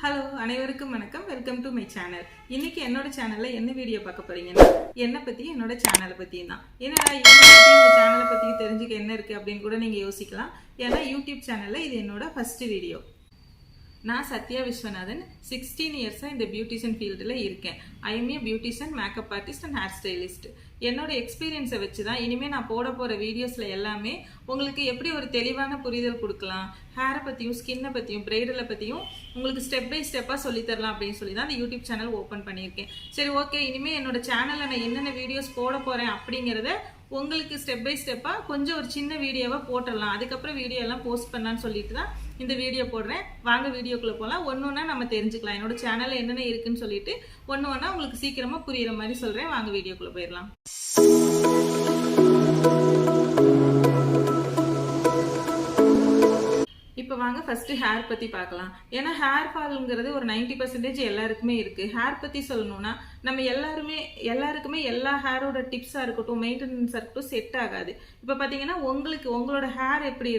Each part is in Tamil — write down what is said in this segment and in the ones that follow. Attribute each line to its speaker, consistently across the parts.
Speaker 1: ஹலோ அனைவருக்கும் வணக்கம். Welcome to my channel. இன்னைக்கு என்னோட சேனல்ல என்ன வீடியோ பார்க்க போறீங்கன்னா என்னை பத்தி என்னோட சேனலை பத்தியும் தான். என்னடா இவங்க பத்தி உங்க சேனலை பத்தி தெரிஞ்சுக்க என்ன இருக்கு அப்படின்னு கூட நீங்க யோசிக்கலாம். ஏன்னா யூடியூப் சேனல்ல இது என்னோட ஃபர்ஸ்ட் வீடியோ. நான் சத்யா விஸ்வநாதன். 16 இயர்ஸாக இந்த பியூட்டிஷியன் ஃபீல்டில் இருக்கேன். I M A beautician, makeup artist and hair stylist. என்னோட எக்ஸ்பீரியன்ஸை வச்சு தான் இனிமேல் நான் போட போகிற வீடியோஸில் எல்லாமே உங்களுக்கு எப்படி ஒரு தெளிவான புரிதல் கொடுக்கலாம், ஹேரை பற்றியும் ஸ்கின்னை பற்றியும் பிரைடலை பற்றியும் உங்களுக்கு ஸ்டெப் பை ஸ்டெப்பாக சொல்லித்தரலாம் அப்படின்னு சொல்லி தான் அந்த யூடியூப் சேனல் ஓப்பன் பண்ணியிருக்கேன். சரி, ஓகே, இனிமேல் என்னோட சேனலில் நான் என்னென்ன வீடியோஸ் போட போகிறேன் அப்படிங்கிறத உங்களுக்கு ஸ்டெப் பை ஸ்டெப்பாக கொஞ்சம் ஒரு சின்ன வீடியோவாக போட்டுடலாம், அதுக்கப்புறம் வீடியோ எல்லாம் போஸ்ட் பண்ணலான்னு சொல்லிட்டு தான் இந்த வீடியோ போடுறேன். வாங்க வீடியோக்குள்ளே போகலாம். ஒன்று ஒன்றா நம்ம தெரிஞ்சுக்கலாம். என்னோட சேனலில் என்னென்ன இருக்குன்னு சொல்லிட்டு ஒன்று ஒன்றா உங்களுக்கு சீக்கிரமாக புரியுற மாதிரி சொல்கிறேன். வாங்க வீடியோக்குள்ளே போயிடலாம். இப்போ வாங்க ஃபர்ஸ்ட் ஹேர் பற்றி பார்க்கலாம். ஏன்னா ஹேர் ஃபால்ங்கிறது ஒரு 90% எல்லாருக்குமே இருக்குது. ஹேர் பற்றி சொல்லணும்னா நம்ம எல்லாருக்குமே எல்லா ஹேரோட டிப்ஸாக இருக்கட்டும், மெயின்டெனன்ஸாக இருக்கட்டும் செட் ஆகாது. இப்போ பார்த்தீங்கன்னா உங்களோட ஹேர் எப்படி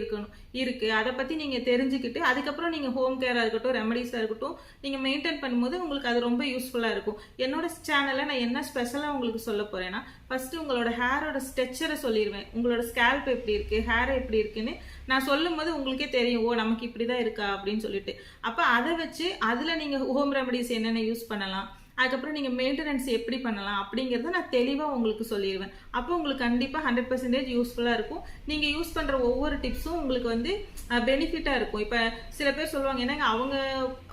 Speaker 1: இருக்குது அதை பற்றி நீங்கள் தெரிஞ்சுக்கிட்டு அதுக்கப்புறம் நீங்கள் ஹோம் கேராக இருக்கட்டும், ரெமடிஸாக இருக்கட்டும் நீங்கள் மெயின்டைன் பண்ணும்போது உங்களுக்கு அது ரொம்ப யூஸ்ஃபுல்லாக இருக்கும். என்னோட சேனலில் நான் என்ன ஸ்பெஷலாக உங்களுக்கு சொல்ல போகிறேன்னா, ஃபஸ்ட்டு உங்களோட ஹேரோட ஸ்ட்ரக்சரை சொல்லிடுவேன். உங்களோட ஸ்கேல்ப் எப்படி இருக்குது, ஹேர் எப்படி இருக்குன்னு நான் சொல்லும் போது உங்களுக்கே தெரியும், ஓ நமக்கு இப்படி தான் இருக்கா அப்படின்னு சொல்லிட்டு. அப்போ அதை வச்சு அதில் நீங்கள் ஹோம் ரெமடிஸ் என்னென்ன யூஸ் பண்ணலாம், அதுக்கப்புறம் நீங்கள் மெயின்டெனன்ஸ் எப்படி பண்ணலாம் அப்படிங்கிறத நான் தெளிவாக உங்களுக்கு சொல்லிடுவேன். அப்போ உங்களுக்கு கண்டிப்பாக 100% யூஸ்ஃபுல்லாக இருக்கும். நீங்கள் யூஸ் பண்ணுற ஒவ்வொரு டிப்ஸும் உங்களுக்கு வந்து பெனிஃபிட்டாக இருக்கும். இப்போ சில பேர் சொல்லுவாங்க, என்னங்க அவங்க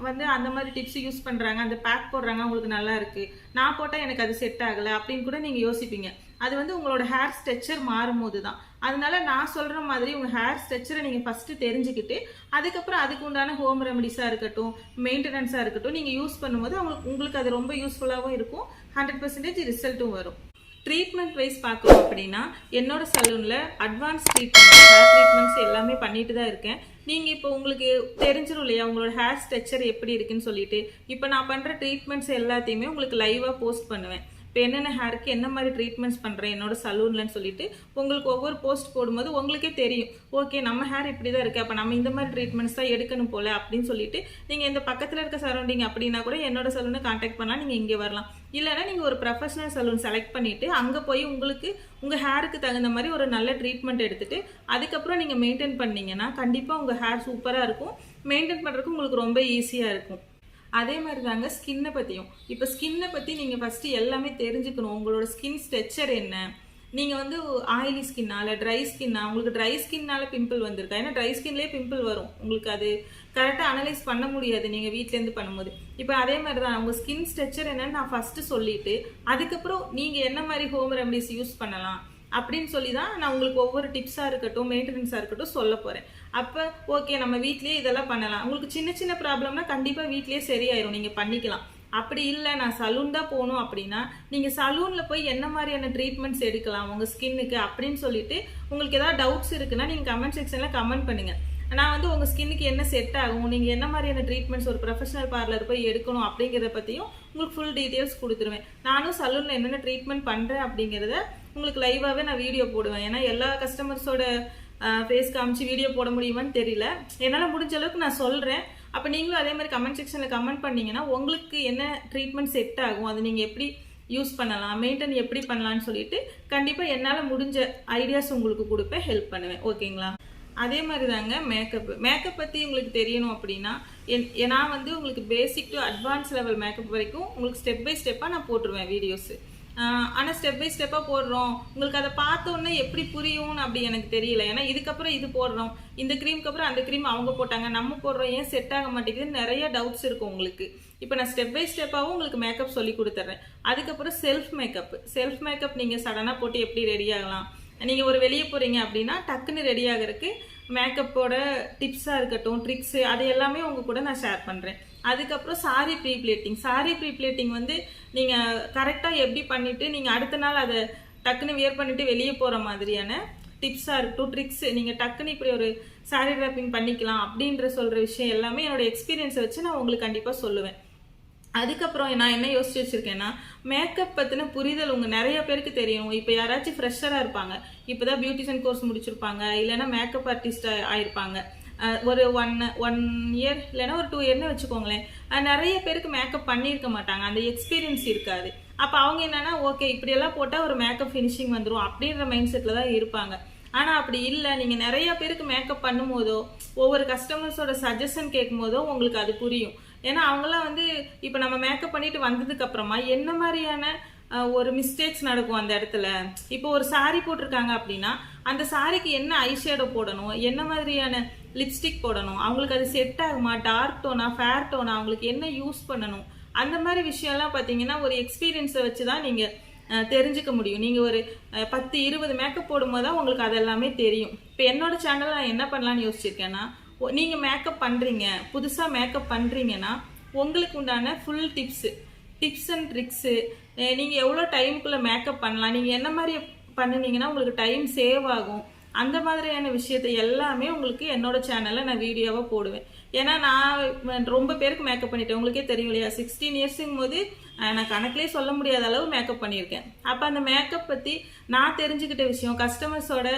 Speaker 1: வந்து அந்த மாதிரி டிப்ஸ் யூஸ் பண்ணுறாங்க, அந்த பேக் போடுறாங்க, அவங்களுக்கு நல்லா இருக்குது, நான் போட்டால் எனக்கு அது செட் ஆகலை அப்படின்னு கூட நீங்கள் யோசிப்பீங்க. அது வந்து உங்களோட ஹேர் ஸ்ட்ரக்சர் மாறும்போது தான். அதனால நான் சொல்கிற மாதிரி உங்கள் ஹேர் ஸ்ட்ரக்சரை நீங்கள் ஃபஸ்ட்டு தெரிஞ்சுக்கிட்டு அதுக்கப்புறம் அதுக்கு உண்டான ஹோம் ரெமடிஸாக இருக்கட்டும், மெயின்டெனன்ஸாக இருக்கட்டும் நீங்கள் யூஸ் பண்ணும்போது உங்களுக்கு அது ரொம்ப யூஸ்ஃபுல்லாகவும் இருக்கும், 100% ரிசல்ட்டும் வரும். ட்ரீட்மெண்ட் வைஸ் பார்க்கணும் அப்படின்னா என்னோட சலூனில் அட்வான்ஸ் ட்ரீட்மெண்ட், ஹேர் ட்ரீட்மெண்ட்ஸ் எல்லாமே பண்ணிட்டு தான் இருக்கேன். நீங்கள் இப்போ உங்களுக்கு தெரிஞ்சிடும் இல்லையா உங்களோட ஹேர் ஸ்ட்ரக்சர் எப்படி இருக்குன்னு சொல்லிட்டு. இப்போ நான் பண்ணுற ட்ரீட்மெண்ட்ஸ் எல்லாத்தையுமே உங்களுக்கு லைவாக போஸ்ட் பண்ணுவேன். இப்போ என்னென்ன ஹேருக்கு என்ன மாதிரி ட்ரீட்மெண்ட்ஸ் பண்ணுறேன் என்னோட சலூன்லன்னு சொல்லிட்டு உங்களுக்கு ஒவ்வொரு போஸ்ட் போடும்போது உங்களுக்கே தெரியும், ஓகே நம்ம ஹேர் இப்படி தான் இருக்குது, அப்போ நம்ம இந்த மாதிரி ட்ரீட்மெண்ட்ஸ் தான் எடுக்கணும் போல் அப்படின்னு சொல்லிட்டு நீங்கள் இந்த பக்கத்தில் இருக்க சரௌண்டிங் அப்படின்னா கூட என்னோட சலூனை கான்டாக்ட் பண்ணலாம், நீங்கள் இங்கே வரலாம். இல்லைன்னா நீங்கள் ஒரு ப்ரொஃபஷனல் சலூன் செலக்ட் பண்ணிவிட்டு அங்கே போய் உங்களுக்கு உங்கள் ஹேருக்கு தகுந்த மாதிரி ஒரு நல்ல ட்ரீட்மெண்ட் எடுத்துகிட்டு அதுக்கப்புறம் நீங்கள் மெயின்டைன் பண்ணிங்கன்னா கண்டிப்பாக உங்கள் ஹேர் சூப்பராக இருக்கும். மெயின்டைன் பண்ணுறதுக்கு உங்களுக்கு ரொம்ப ஈஸியாக இருக்கும். அதே மாதிரி தாங்க ஸ்கின்னை பற்றியும். இப்போ ஸ்கின்னை பற்றி நீங்கள் ஃபஸ்ட்டு எல்லாமே தெரிஞ்சுக்கணும். உங்களோட ஸ்கின் ஸ்ட்ரக்சர் என்ன, நீங்கள் வந்து ஆயிலி ஸ்கின்னா இல்லை ட்ரை ஸ்கின்னா, உங்களுக்கு ட்ரை ஸ்கின்னால் பிம்பிள் வந்திருக்கா, ஏன்னா ட்ரை ஸ்கின்லேயே பிம்பிள் வரும், உங்களுக்கு அது கரெக்டாக அனலைஸ் பண்ண முடியாது நீங்கள் வீட்டிலேருந்து பண்ணும்போது. இப்போ அதே மாதிரி தான் உங்கள் ஸ்கின் ஸ்ட்ரக்சர் என்னன்னு நான் ஃபஸ்ட்டு சொல்லிவிட்டு அதுக்கப்புறம் நீங்கள் என்ன மாதிரி ஹோம் ரெமடிஸ் யூஸ் பண்ணலாம் அப்படின்னு சொல்லி தான் நான் உங்களுக்கு ஒவ்வொரு டிப்ஸாக இருக்கட்டும், மெயின்டெனன்ஸாக இருக்கட்டும் சொல்ல போகிறேன். அப்போ ஓகே நம்ம வீட்லேயே இதெல்லாம் பண்ணலாம். உங்களுக்கு சின்ன சின்ன ப்ராப்ளம்னா கண்டிப்பாக வீட்லேயே சரியாயிரும், நீங்கள் பண்ணிக்கலாம். அப்படி இல்லை நான் சலூன் தான் போகணும் அப்படின்னா நீங்கள் சலூனில் போய் என்ன மாதிரியான ட்ரீட்மெண்ட்ஸ் எடுக்கலாம் உங்கள் ஸ்கின்னுக்கு அப்படின்னு சொல்லிட்டு உங்களுக்கு ஏதாவது டவுட்ஸ் இருக்குன்னா நீங்கள் கமெண்ட் செக்ஷனில் கமெண்ட் பண்ணுங்கள். நான் வந்து உங்கள் ஸ்கின்னுக்கு என்ன செட் ஆகும், நீங்கள் என்ன மாதிரியான ட்ரீட்மெண்ட்ஸ் ஒரு ப்ரொஃபஷனல் பார்லர் போய் எடுக்கணும் அப்படிங்கிறத பற்றியும் உங்களுக்கு ஃபுல் டீட்டெயில்ஸ் கொடுத்துருவேன். நானும் சலூனில் என்னென்ன ட்ரீட்மெண்ட் பண்ணுறேன் அப்படிங்கிறத உங்களுக்கு லைவாகவே நான் வீடியோ போடுவேன். ஏன்னா எல்லா கஸ்டமர்ஸோட ஃபேஸ் காமிச்சு வீடியோ போட முடியுமான்னு தெரியல, என்னால் முடிஞ்ச அளவுக்கு நான் சொல்கிறேன். அப்போ நீங்களும் அதே மாதிரி கமெண்ட் செக்ஷனில் கமெண்ட் பண்ணிங்கன்னா உங்களுக்கு என்ன ட்ரீட்மெண்ட் செட் ஆகும், அது நீங்கள் எப்படி யூஸ் பண்ணலாம், மெயின்டைன் எப்படி பண்ணலான்னு சொல்லிட்டு கண்டிப்பாக என்னால் முடிஞ்ச ஐடியாஸ் உங்களுக்கு கொடுப்பேன், ஹெல்ப் பண்ணுவேன். ஓகேங்களா? அதே மாதிரி தாங்க மேக்கப் பற்றி உங்களுக்கு தெரியணும் அப்படின்னா நான் வந்து உங்களுக்கு basic to advance level makeup வரைக்கும் உங்களுக்கு ஸ்டெப் பை ஸ்டெப்பாக நான் போட்டுருவேன் வீடியோஸு. ஆனால் ஸ்டெப் பை ஸ்டெப்பாக போடுறோம், உங்களுக்கு அதை பார்த்தோன்னே எப்படி புரியும்னு அப்படி எனக்கு தெரியல. ஏன்னா இதுக்கப்புறம் இது போடுறோம், இந்த க்ரீமுக்கு அப்புறம் அந்த க்ரீம் அவங்க போட்டாங்க, நம்ம போடுறோம், ஏன் செட் ஆக மாட்டேங்குதுன்னு நிறைய டவுட்ஸ் இருக்கும் உங்களுக்கு. இப்போ நான் ஸ்டெப் பை ஸ்டெப்பாகவும் உங்களுக்கு மேக்கப் சொல்லி கொடுத்துட்றேன். அதுக்கப்புறம் செல்ஃப் மேக்கப் நீங்கள் சடனாக போட்டு எப்படி ரெடி ஆகலாம், நீங்கள் ஒரு வெளியே போகிறீங்க அப்படின்னா டக்குன்னு ரெடி ஆகிறதுக்கு மேக்கப்போட டிப்ஸாக இருக்கட்டும், ட்ரிக்ஸு, அது எல்லாமே உங்கள் கூட நான் ஷேர் பண்ணுறேன். அதுக்கப்புறம் சாரி ப்ரீப்ளேட்டிங் வந்து நீங்கள் கரெக்டாக எப்படி பண்ணிவிட்டு நீங்கள் அடுத்த நாள் அதை டக்குன்னு வியர் பண்ணிவிட்டு வெளியே போகிற மாதிரியான டிப்ஸாக இருக்கட்டும், ட்ரிக்ஸு, நீங்கள் டக்குன்னு இப்படி ஒரு சாரி ட்ராப்பிங் பண்ணிக்கலாம் அப்படின்ற சொல்கிற விஷயம் எல்லாமே என்னோடய எக்ஸ்பீரியன்ஸை வச்சு நான் உங்களுக்கு கண்டிப்பாக சொல்லுவேன். அதுக்கப்புறம் நான் என்ன யோசிச்சு வச்சிருக்கேன்னா, மேக்கப் பற்றின புரிதல் உங்கள் நிறைய பேருக்கு தெரியும். இப்போ யாராச்சும் ஃப்ரெஷராக இருப்பாங்க, இப்போ தான் பியூட்டிஷியன் கோர்ஸ் முடிச்சிருப்பாங்க, இல்லைன்னா மேக்கப் ஆர்டிஸ்ட் ஆயிருப்பாங்க, ஒரு ஒன் இயர் இல்லைன்னா ஒரு 2 இயர்னு வச்சுக்கோங்களேன். நிறைய பேருக்கு மேக்கப் பண்ணியிருக்க மாட்டாங்க, அந்த எக்ஸ்பீரியன்ஸ் இருக்காது. அப்போ அவங்க என்னன்னா ஓகே இப்படியெல்லாம் போட்டால் ஒரு மேக்கப் ஃபினிஷிங் வந்துடும் அப்படின்ற மைண்ட் செட்டில் தான் இருப்பாங்க. ஆனால் அப்படி இல்லை, நீங்கள் நிறைய பேருக்கு மேக்கப் பண்ணும் போதோ ஒவ்வொரு கஸ்டமர்ஸோட சஜஷன் கேட்கும் போதோ உங்களுக்கு அது புரியும். ஏன்னா அவங்களாம் வந்து இப்போ நம்ம மேக்கப் பண்ணிட்டு வந்ததுக்கு அப்புறமா என்ன மாதிரியான ஒரு மிஸ்டேக்ஸ் நடக்கும் அந்த இடத்துல. இப்போ ஒரு சாரி போட்டிருக்காங்க அப்படின்னா அந்த சாரிக்கு என்ன ஐஷேடோ போடணும், என்ன மாதிரியான லிப்ஸ்டிக் போடணும், அவங்களுக்கு அது செட் ஆகுமா, டார்க் டோனா ஃபேர் டோனா, அவங்களுக்கு என்ன யூஸ் பண்ணணும், அந்த மாதிரி விஷயம்லாம் பார்த்தீங்கன்னா ஒரு எக்ஸ்பீரியன்ஸை வச்சு தான் நீங்கள் தெரிஞ்சுக்க முடியும். நீங்கள் ஒரு 10-20 மேக்கப் போடும்போது தான் உங்களுக்கு அதெல்லாமே தெரியும். இப்போ என்னோட சேனலில் நான் என்ன பண்ணலான்னு யோசிச்சிருக்கேன்னா, நீங்கள் மேக்கப் பண்ணுறீங்க, புதுசாக மேக்கப் பண்ணுறீங்கன்னா உங்களுக்கு உண்டான ஃபுல் டிப்ஸ் அண்ட் ட்ரிக்ஸு, நீங்கள் எவ்வளோ டைமுக்குள்ளே மேக்கப் பண்ணலாம், நீங்கள் என்ன மாதிரி பண்ணினீங்கன்னா உங்களுக்கு டைம் சேவ் ஆகும், அந்த மாதிரியான விஷயத்தை எல்லாமே உங்களுக்கு என்னோட சேனலில் நான் வீடியோவாக போடுவேன். ஏன்னா நான் ரொம்ப பேருக்கு மேக்கப் பண்ணிட்டேன், உங்களுக்கே தெரியும் இல்லையா. 16 இயர்ஸுங்கும் போது நான் கணக்கிலே சொல்ல முடியாத அளவு மேக்கப் பண்ணியிருக்கேன். அப்போ அந்த மேக்கப் பற்றி நான் தெரிஞ்சுக்கிட்ட விஷயம், கஸ்டமர்ஸோட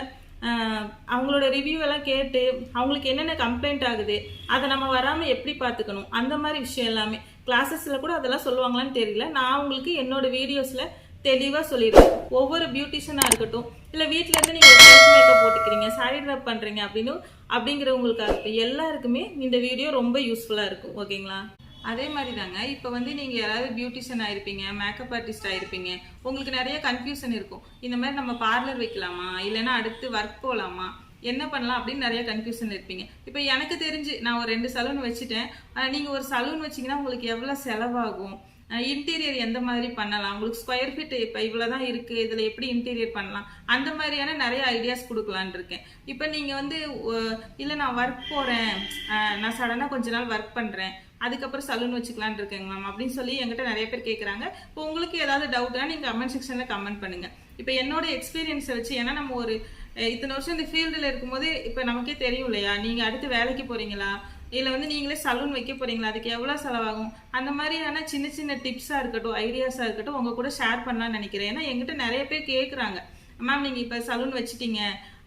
Speaker 1: அவங்களோட ரிவ்யூ எல்லாம் கேட்டு அவங்களுக்கு என்னென்ன கம்ப்ளைண்ட் ஆகுது, அதை நம்ம வராமல் எப்படி பார்த்துக்கணும், அந்த மாதிரி விஷயம் எல்லாமே கிளாஸஸில் கூட அதெல்லாம் சொல்லுவாங்களான்னு தெரியல. நான் உங்களுக்கு என்னோட வீடியோஸில் தெளிவாக சொல்லிடுவேன். ஒவ்வொரு பியூட்டிஷியனாக இருக்கட்டும், இல்லை வீட்டில் இருந்து நீங்கள் ஃபேஸ் மேக்கப் போட்டுக்கிறீங்க, சாரி ட்ராப் பண்ணுறீங்க அப்படிங்கிறவங்களுக்காக எல்லாருக்குமே இந்த வீடியோ ரொம்ப யூஸ்ஃபுல்லாக இருக்கும். ஓகேங்களா? அதே மாதிரி தாங்க இப்போ வந்து நீங்கள் யாராவது பியூட்டிஷியன் ஆயிருப்பீங்க, மேக்கப் ஆர்டிஸ்ட் ஆயிருப்பீங்க, உங்களுக்கு நிறைய கன்ஃபியூஷன் இருக்கும். இந்த மாதிரி நம்ம பார்லர் வைக்கலாமா, இல்லைன்னா அடுத்து ஒர்க் போகலாமா, என்ன பண்ணலாம் அப்படின்னு நிறைய கன்ஃபியூஷன் இருப்பீங்க. இப்போ எனக்கு தெரிஞ்சு நான் ஒரு 2 சலூன் வச்சுட்டேன். நீங்கள் ஒரு சலூன் வச்சிங்கன்னா உங்களுக்கு எவ்வளோ செலவாகும், இன்டீரியர் எந்த மாதிரி பண்ணலாம், உங்களுக்கு ஸ்கொயர் ஃபீட் இப்போ இவ்வளோ தான் இருக்குது, இதில் எப்படி இன்டீரியர் பண்ணலாம், அந்த மாதிரியான நிறைய ஐடியாஸ் கொடுக்கலான் இருக்கேன். இப்போ நீங்கள் வந்து இல்லை நான் ஒர்க் போகிறேன், நான் சடனாக கொஞ்ச நாள் ஒர்க் பண்ணுறேன், அதுக்கப்புறம் சலூன் வச்சுக்கலான் இருக்கேங்க மேம் அப்படின்னு சொல்லி என்கிட்ட நிறைய பேர் கேட்குறாங்க. இப்போ உங்களுக்கு ஏதாவது டவுட்னா நீங்கள் கமெண்ட் செக்ஷனில் கமெண்ட் பண்ணுங்கள். இப்போ என்னோட எக்ஸ்பீரியன்ஸை வச்சு, ஏன்னா நம்ம ஒரு இத்தனை வருஷம் இந்த ஃபீல்டில் இருக்கும்போது இப்போ நமக்கே தெரியும் இல்லையா, நீங்கள் அடுத்து வேலைக்கு போகிறீங்களா, இல்லை வந்து நீங்களே சலூன் வைக்க போகிறீங்களா, அதுக்கு எவ்வளோ செலவாகும், அந்த மாதிரியான சின்ன சின்ன டிப்ஸாக இருக்கட்டும், ஐடியாஸாக இருக்கட்டும் உங்கள் கூட ஷேர் பண்ணலான்னு நினைக்கிறேன். ஏன்னா என்கிட்ட நிறைய பேர் கேட்குறாங்க, மேம் நீங்கள் இப்போ சலூன் வச்சுட்டீங்க,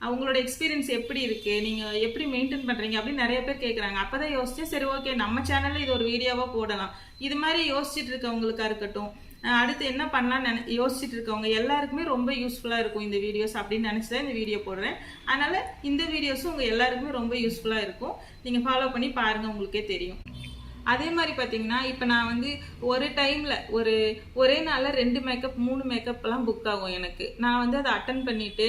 Speaker 1: அவங்களோட எக்ஸ்பீரியன்ஸ் எப்படி இருக்குது, நீங்கள் எப்படி மெயின்டைன் பண்ணுறீங்க அப்படின்னு நிறைய பேர் கேட்குறாங்க. அப்போ தான் யோசிச்சேன், சரி ஓகே நம்ம சேனலில் இது ஒரு வீடியோவாக போடலாம். இது மாதிரி யோசிச்சுட்டு இருக்கவங்களுக்கா இருக்கட்டும், அடுத்து என்ன பண்ணலான்னு யோசிச்சுட்டு இருக்கவங்க எல்லாருக்குமே ரொம்ப யூஸ்ஃபுல்லாக இருக்கும் இந்த வீடியோஸ் அப்படின்னு நினச்சி தான் இந்த வீடியோ போடுறேன். அதனால் இந்த வீடியோஸும் உங்கள் எல்லாருக்குமே ரொம்ப யூஸ்ஃபுல்லாக இருக்கும். நீங்கள் ஃபாலோ பண்ணி பாருங்கள், உங்களுக்கே தெரியும். அதே மாதிரி பார்த்தீங்கன்னா இப்போ நான் வந்து ஒரு டைமில் ஒரே நாளில் 2 மேக்கப் 3 மேக்கப்லாம் புக் ஆகும் எனக்கு. நான் வந்து அதை அட்டன் பண்ணிவிட்டு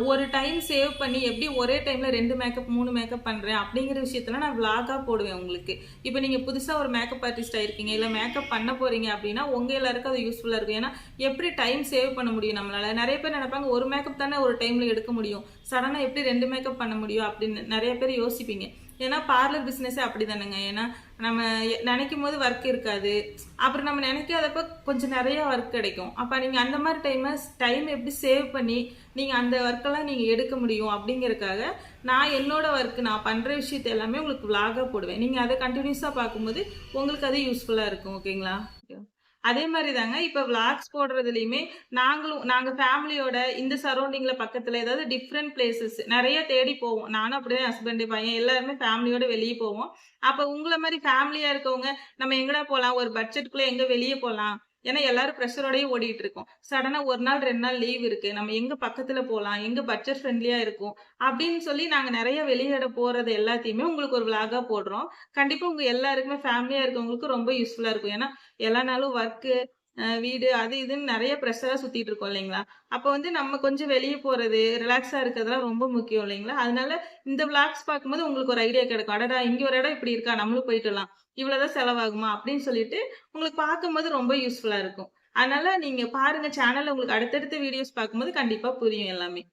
Speaker 1: ஒரு டைம் சேவ் பண்ணி எப்படி ஒரே டைமில் 2 மேக்கப் 3 மேக்கப் பண்ணுறேன் அப்படிங்கிற விஷயத்தெல்லாம் நான் விளாகாக போடுவேன் உங்களுக்கு. இப்போ நீங்கள் புதுசாக ஒரு மேக்கப் ஆர்டிஸ்ட் ஆயிருக்கீங்க, இல்லை மேக்கப் பண்ண போகிறீங்க அப்படின்னா உங்கள் எல்லாருக்கும் அது யூஸ்ஃபுல்லாக இருக்கும். ஏன்னா எப்படி டைம் சேவ் பண்ண முடியும் நம்மளால். நிறைய பேர் நினைப்பாங்க ஒரு மேக்கப் தானே ஒரு டைமில் எடுக்க முடியும், சடனாக எப்படி 2 மேக்கப் பண்ண முடியும் அப்படின்னு நிறைய பேர் யோசிப்பீங்க. ஏன்னா பார்லர் பிஸ்னஸே அப்படி தானேங்க. ஏன்னா நம்ம நினைக்கும் போது ஒர்க் இருக்காது, அப்புறம் நம்ம நினைக்காதப்ப கொஞ்சம் நிறைய ஒர்க் கிடைக்கும். அப்போ நீங்கள் அந்த மாதிரி டைம் எப்படி சேவ் பண்ணி நீங்கள் அந்த ஒர்க்கெல்லாம் நீங்கள் எடுக்க முடியும் அப்படிங்கிறதுக்காக நான் என்னோட ஒர்க்கு நான் பண்ணுற விஷயத்த எல்லாமே உங்களுக்கு விளாகாக போடுவேன். நீங்கள் அதை கண்டினியூஸாக பார்க்கும்போது உங்களுக்கு அது யூஸ்ஃபுல்லாக இருக்கும். ஓகேங்களா? அதே மாதிரி தாங்க இப்போ விளாக்ஸ் போடுறதுலையுமே நாங்கள் ஃபேமிலியோட இந்த சரௌண்டிங்கில் பக்கத்தில் ஏதாவது டிஃப்ரெண்ட் பிளேசஸ் நிறைய தேடி போவோம். நானும் அப்படியே ஹஸ்பண்டு பையன் எல்லாருமே ஃபேமிலியோட வெளியே போவோம். அப்போ உங்களை மாதிரி ஃபேமிலியாக இருக்கவங்க நம்ம எங்கடா போகலாம், ஒரு பட்ஜெட்டுக்குள்ளே எங்கே வெளியே போகலாம், ஏன்னா எல்லாரும் ப்ரெஷரோடய ஓடிட்டு இருக்கோம். சடனாக 1 நாள் 2 நாள் லீவ் இருக்குது, நம்ம எங்கே பக்கத்தில் போகலாம், எங்கே பட்ஜெட் ஃப்ரெண்ட்லியாக இருக்கும் அப்படின்னு சொல்லி நாங்கள் நிறைய வெளியிட போகிறது எல்லாத்தையுமே உங்களுக்கு ஒரு விளாகாக போடுறோம். கண்டிப்பாக உங்கள் எல்லாருக்குமே ஃபேமிலியாக இருக்கவங்களுக்கு ரொம்ப யூஸ்ஃபுல்லாக இருக்கும். ஏன்னா எல்லா நாளும் ஒர்க்கு வீடு அது இதுன்னு நிறைய ப்ரெஷராக சுற்றிட்டு இருக்கோம் இல்லைங்களா. அப்போ வந்து நம்ம கொஞ்சம் வெளியே போகிறது ரிலாக்ஸாக இருக்கிறதுலாம் ரொம்ப முக்கியம் இல்லைங்களா. அதனால இந்த விளாக்ஸ் பார்க்கும்போது உங்களுக்கு ஒரு ஐடியா கிடைக்கும், அடடா இங்கே ஒரு இடம் இப்படி இருக்கா, நம்மளும் போயிட்டுலாம், இவ்வளோதான் செலவாகுமா அப்படின்னு சொல்லிட்டு உங்களுக்கு பார்க்கும்போது ரொம்ப யூஸ்ஃபுல்லாக இருக்கும். அதனால நீங்கள் பாருங்கள் சேனலில், உங்களுக்கு அடுத்தடுத்த வீடியோஸ் பார்க்கும்போது கண்டிப்பாக புரியும் எல்லாமே.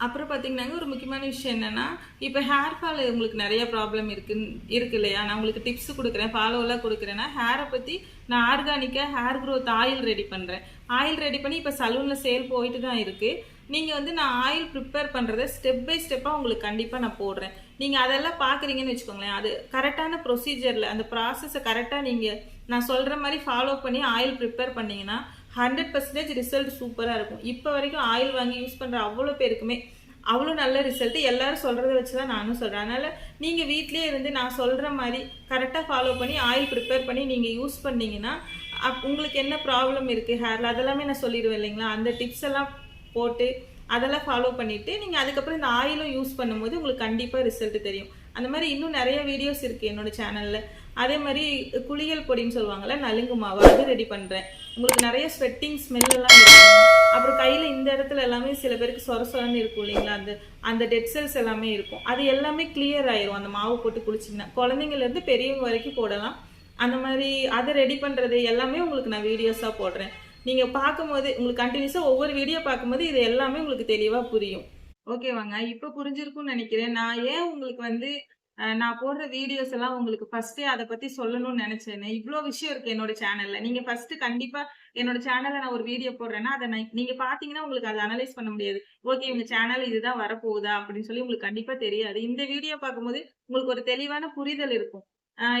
Speaker 1: அப்புறம் பார்த்தீங்கன்னாங்க ஒரு முக்கியமான விஷயம் என்னென்னா, இப்போ ஹேர் ஃபால் உங்களுக்கு நிறைய ப்ராப்ளம் இருக்கு இல்லையா. நான் உங்களுக்கு டிப்ஸ் கொடுக்குறேன், ஃபாலோவெல்லாம் கொடுக்குறேன்னா ஹேரை பற்றி நான் ஆர்கானிக்காக ஹேர் க்ரோத் ஆயில் ரெடி பண்ணுறேன். ஆயில் ரெடி பண்ணி இப்போ சலூனில் சேல் போயிட்டு தான் இருக்குது. நீங்கள் வந்து நான் ஆயில் ப்ரிப்பேர் பண்ணுறதை ஸ்டெப் பை ஸ்டெப்பாக உங்களுக்கு கண்டிப்பாக நான் போடுறேன். நீங்கள் அதெல்லாம் பார்க்குறீங்கன்னு வச்சுக்கோங்களேன், அது கரெக்டான ப்ரொசீஜரில் அந்த ப்ராசஸை கரெக்டாக நீங்கள் நான் சொல்கிற மாதிரி ஃபாலோ பண்ணி ஆயில் ப்ரிப்பேர் பண்ணிங்கன்னா 100% ரிசல்ட் சூப்பராக இருக்கும். இப்போ வரைக்கும் ஆயில் வாங்கி யூஸ் பண்ணுற அவ்வளோ பேருக்குமே அவ்வளோ நல்ல ரிசல்ட். எல்லாரும் சொல்றத வச்சு தான் நானும் சொல்றேன். அதனால நீங்க வீட்லயே இருந்து நான் சொல்ற மாதிரி கரெக்டா ஃபாலோ பண்ணி ஆயில் ப்ரிப்பேர் பண்ணி நீங்க யூஸ் பண்ணீங்கன்னா உங்களுக்கு என்ன ப்ராப்ளம் இருக்கு ஹேர்ல அதெல்லாமே நான் சொல்லிடுவேன் இல்லைங்களா? அந்த டிப்ஸ் எல்லாம் போட்டு அதெல்லாம் ஃபாலோ பண்ணிட்டு நீங்க அதுக்கப்புறம் இந்த ஆயிலும் யூஸ் பண்ணும்போது உங்களுக்கு கண்டிப்பா ரிசல்ட் தெரியும். அந்த மாதிரி இன்னும் நிறைய வீடியோஸ் இருக்கு என்னோட சேனல்ல. அதே மாதிரி குளியல் பொடின்னு சொல்லுவாங்கல்ல, நலுங்கு மாவு, அது ரெடி பண்றேன். உங்களுக்கு நிறைய ஸ்வெட்டிங் ஸ்மெல் எல்லாம் இருக்கும். அப்புறம் கையில இந்த இடத்துல எல்லாமே சில பேருக்கு சொர சொரன்னு இருக்கும் இல்லைங்களா, அந்த அந்த டெட் செல்ஸ் எல்லாமே இருக்கும். அது எல்லாமே கிளியர் ஆயிரும் அந்த மாவு போட்டு குளிச்சிங்கன்னா. குழந்தைங்கள்ல இருந்து பெரியவங்க வரைக்கும் போடலாம். அந்த மாதிரி அதை ரெடி பண்றது எல்லாமே உங்களுக்கு நான் வீடியோஸா போடுறேன். நீங்க பார்க்கும்போது உங்களுக்கு கண்டினியூஸா ஒவ்வொரு வீடியோ பார்க்கும்போது இது எல்லாமே உங்களுக்கு தெளிவா புரியும். ஓகேவாங்க. இப்ப புரிஞ்சிருக்கும்னு நெனைக்கிறேன். நான் ஏன் உங்களுக்கு வந்து நான் போடுற வீடியோஸ் எல்லாம் உங்களுக்கு ஃபர்ஸ்ட்டே அத பத்தி சொல்லணும்னு நெனச்சேன்னு. இவ்ளோ விஷயம் இருக்கு என்னோட சேனல்ல. நீங்க ஃபர்ஸ்ட் கண்டிப்பா என்னோட சேனல்ல நான் ஒரு வீடியோ போடுறேன்னா, அத நீங்க பார்த்தீங்கன்னா உங்களுக்கு அத அனலைஸ் பண்ண முடியாது. ஓகே இவங்க சேனல்ல இதுதான் வரப்போகுதா? அப்படின்னு சொல்லி உங்களுக்கு கண்டிப்பா தெரியாது. இந்த வீடியோ பார்க்கும்போது உங்களுக்கு ஒரு தெளிவான புரிதல் இருக்கும்.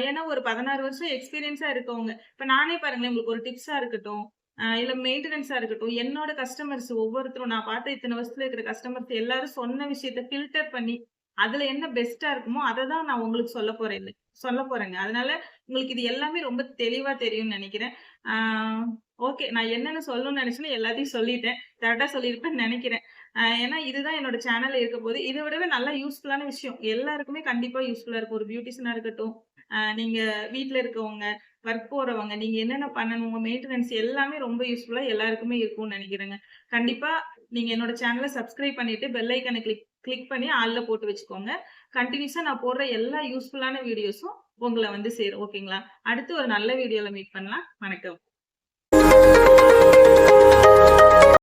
Speaker 1: ஏன்னா ஒரு 16 வருஷம் எக்ஸ்பீரியன்ஸா இருக்கவங்க. இப்ப நானே பாருங்களேன் உங்களுக்கு ஒரு டிப்ஸா இருக்கட்டும், இல்ல மெயின்டனன்ஸா இருக்கட்டும், என்னோட கஸ்டமர்ஸ் ஒவ்வொருத்தரும் நான் பார்த்த இத்தன வருஷத்துல இருக்கிற கஸ்டமர்ஸ் எல்லாரும் சொன்ன விஷயத்த ஃபில்டர் பண்ணி, அதுல என்ன பெஸ்ட்டா இருக்குமோ, அத தான் நான் உங்களுக்கு சொல்லப் போறேங்க. அதனால உங்களுக்கு இது எல்லாமே ரொம்ப தெளிவா தெரியும்னு நெனைக்கிறேன். ஆ ஓகே. நான் என்னென்ன சொல்லணும்னு நெனச்சேனோ எல்லாத்தையும் சொல்லிட்டேன். கரெக்ட்டா சொல்லியிருப்பேன்னு நெனைக்கிறேன். ஏன்னா இதுதான் என்னோட சேனல்ல இருக்கப்போது. இத விடவே நல்லா யூஸ்ஃபுல்லான விஷயம். எல்லாருக்குமே கண்டிப்பா யூஸ்ஃபுல்லா இருக்கும். ஒரு பியூட்டிஷியனா இருக்கட்டும், நீங்க வீட்ல இருக்கவங்க, ஒர்க் போறவங்க, நீங்க என்னென்ன பண்ணணும், உங்க மெயின்டனன்ஸ் எல்லாமே ரொம்ப யூஸ்ஃபுல்லா எல்லாருக்குமே இருக்கும்னு நெனைக்கிறேங்க. கண்டிப்பா நீங்க என்னோட சேனல சப்ஸ்கிரைப் பண்ணிட்டு பெல் ஐகான கிளிக் கிளிக் பண்ணி ஆல்ல போட்டு வச்சுக்கோங்க. கன்டினியூஸா நான் போடுற எல்லா யூஸ்ஃபுல்லான வீடியோஸும் உங்கள வந்து சேரும். ஓகேங்களா? அடுத்து ஒரு நல்ல வீடியோல மீட் பண்ணலாம். வணக்கம்.